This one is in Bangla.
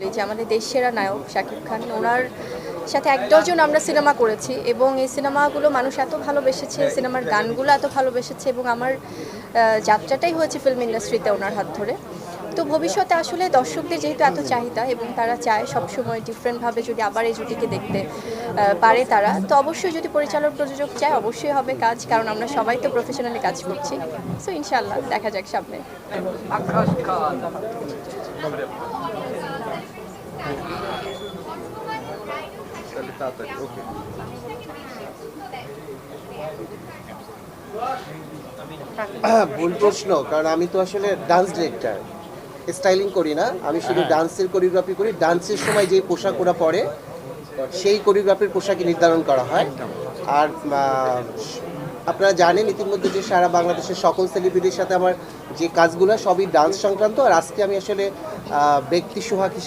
এই যে আমাদের দেশ সেরা নায়ক শাকিব খান, ওনার সাথে এক ডজন আমরা সিনেমা করেছি এবং এই সিনেমাগুলো মানুষ এত ভালোবেসেছে, সিনেমার গানগুলো এত ভালোবেসেছে এবং আমার যাত্রাটাই হয়েছে ফিল্ম ইন্ডাস্ট্রিতে ওনার হাত ধরে। তো ভবিষ্যতে আসলে দর্শকদের যেহেতু এত চাহিদা এবং তারা চায় সবসময় ডিফারেন্টভাবে যদি আবার এই জুটিকে দেখতে পারে তারা, তো অবশ্যই যদি পরিচালক প্রযোজক চায় অবশ্যই হবে কাজ, কারণ আমরা সবাই তো প্রফেশনালি কাজ করছি। সো ইনশাল্লাহ দেখা যাক সামনে। ভুল প্রশ্ন, কারণ আমি তো আসলে ডান্স ডিরেক্টর, স্টাইলিং করি না। আমি শুধু ডান্সের কোরিওগ্রাফি করি। ডান্সের সময় যে পোশাক ওরা পরে সেই কোরিওগ্রাফির পোশাকই নির্ধারণ করা হয়। আর আপনারা জানেন ইতিমধ্যে যে সারা বাংলাদেশের সকল সেলিব্রিটির সাথে আমার যে কাজগুলো সবই ডান্স সংক্রান্ত। আর আজকে আমি আসলে ব্যক্তি সোহাগ হিসাবে